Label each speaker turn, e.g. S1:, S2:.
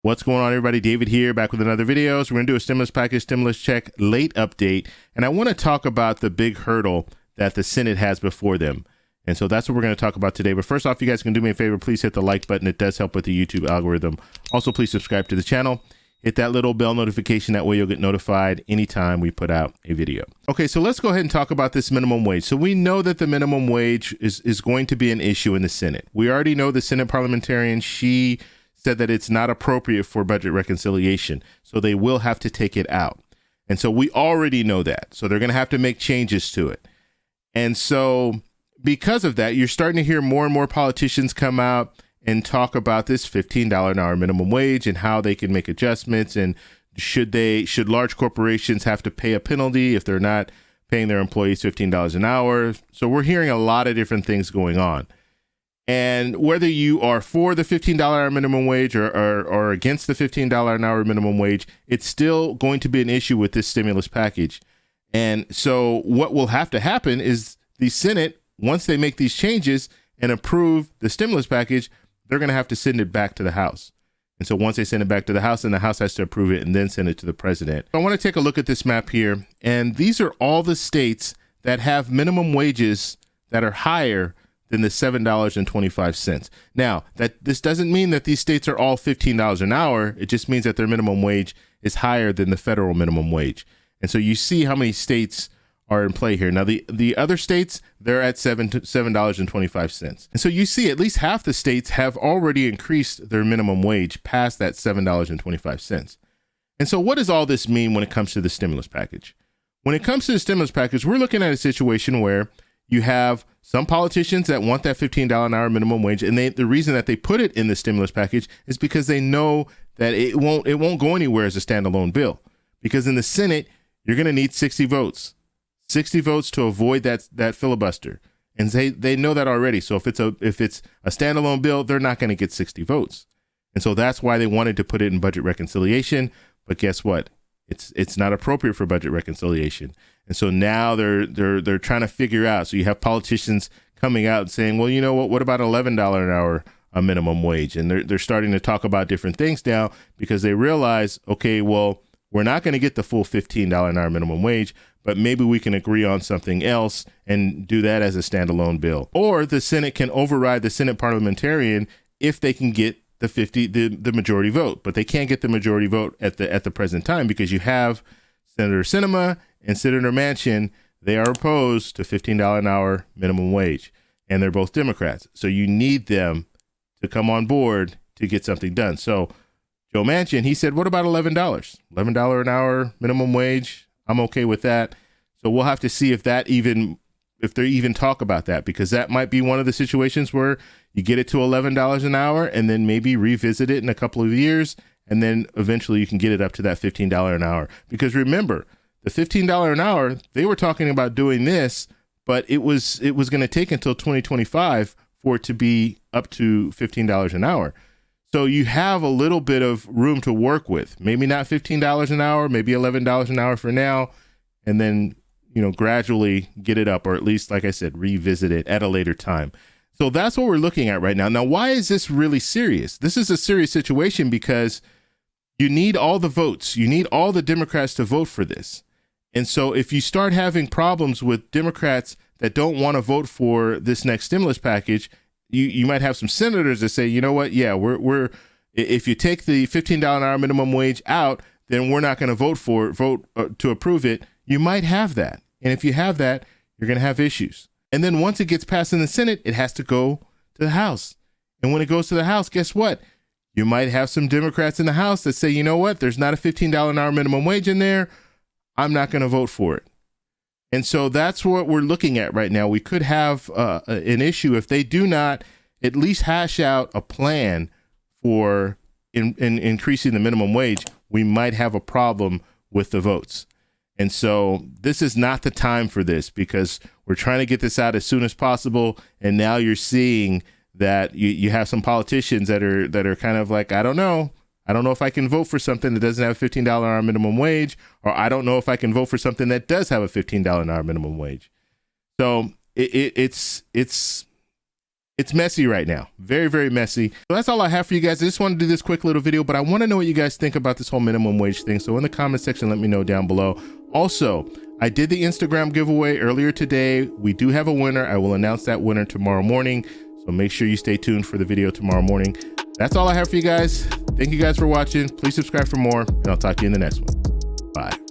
S1: What's going on, everybody? David here, back with another video. So we're going to do a stimulus package, stimulus check late update. And I want to talk about the big hurdle that the Senate has before them. And so that's what we're going to talk about today. But first off, you guys can do me a favor. Please hit the like button. It does help with the YouTube algorithm. Also, please subscribe to the channel. Hit that little bell notification. That way you'll get notified anytime we put out a video. Okay, so let's go ahead and talk about this minimum wage. So we know that the minimum wage is going to be an issue in the Senate. We already know the Senate parliamentarian, she said that it's not appropriate for budget reconciliation. So they will have to take it out. And so we already know that. So they're going to have to make changes to it. And so because of that, you're starting to hear more and more politicians come out and talk about this $15 an hour minimum wage and how they can make adjustments. And should large corporations have to pay a penalty if they're not paying their employees $15 an hour? So we're hearing a lot of different things going on. And whether you are for the $15 an hour minimum wage or against the $15 an hour minimum wage, it's still going to be an issue with this stimulus package. And so what will have to happen is the Senate, once they make these changes and approve the stimulus package, they're going to have to send it back to the House. And so once they send it back to the House, then the House has to approve it and then send it to the president. I want to take a look at this map here. And these are all the states that have minimum wages that are higher than the $7.25. Now, this doesn't mean that these states are all $15 an hour. It just means that their minimum wage is higher than the federal minimum wage. And so you see how many states are in play here. Now, the other states, they're at $7.25. And so you see at least half the states have already increased their minimum wage past that $7.25. And so what does all this mean when it comes to the stimulus package? When it comes to the stimulus package, we're looking at a situation where you have some politicians that want that $15 an hour minimum wage, and the reason that they put it in the stimulus package is because they know that it won't go anywhere as a standalone bill. Because in the Senate, you're going to need 60 votes. 60 votes to avoid that filibuster. And they know that already. So if it's a standalone bill, they're not going to get 60 votes. And so that's why they wanted to put it in budget reconciliation. But guess what? It's not appropriate for budget reconciliation. And so now they're trying to figure out. So you have politicians coming out and saying, well, you know what about $11 an hour a minimum wage? And they're starting to talk about different things now because they realize, okay, well, we're not going to get the full $15 an hour minimum wage, but maybe we can agree on something else and do that as a standalone bill. Or the Senate can override the Senate parliamentarian if they can get the majority vote, but they can't get the majority vote at the present time because you have Senator Sinema and Senator Manchin. They are opposed to $15 an hour minimum wage, and they're both Democrats. So you need them to come on board to get something done. So Joe Manchin, he said, what about $11? $11 an hour minimum wage? I'm okay with that. So we'll have to see if they even talk about that, because that might be one of the situations where you get it to $11 an hour and then maybe revisit it in a couple of years. And then eventually you can get it up to that $15 an hour. Because remember, the $15 an hour, they were talking about doing this, but it was going to take until 2025 for it to be up to $15 an hour. So you have a little bit of room to work with. Maybe not $15 an hour, maybe $11 an hour for now, and then gradually get it up, or at least, like I said, revisit it at a later time. So that's what we're looking at right now. Now, why is this really serious? This is a serious situation because you need all the votes. You need all the Democrats to vote for this. And so if you start having problems with Democrats that don't want to vote for this next stimulus package, you might have some senators that say, you know what? Yeah, if you take the $15 an hour minimum wage out, then we're not going to vote to approve it. You might have that. And if you have that, you're going to have issues. And then once it gets passed in the Senate, it has to go to the House. And when it goes to the House, guess what? You might have some Democrats in the House that say, you know what? There's not a $15 an hour minimum wage in there. I'm not going to vote for it. And so that's what we're looking at right now. We could have an issue if they do not at least hash out a plan for in increasing the minimum wage. We might have a problem with the votes. And so this is not the time for this, because we're trying to get this out as soon as possible. And now you're seeing that you have some politicians that are kind of like, I don't know if I can vote for something that doesn't have a $15 an hour minimum wage, or I don't know if I can vote for something that does have a $15 an hour minimum wage. So it's it's messy right now. Very, very messy. So that's all I have for you guys. I just want to do this quick little video, but I want to know what you guys think about this whole minimum wage thing. So in the comment section, let me know down below. Also, I did the Instagram giveaway earlier today. We do have a winner. I will announce that winner tomorrow morning. So make sure you stay tuned for the video tomorrow morning. That's all I have for you guys. Thank you guys for watching. Please subscribe for more, and I'll talk to you in the next one. Bye.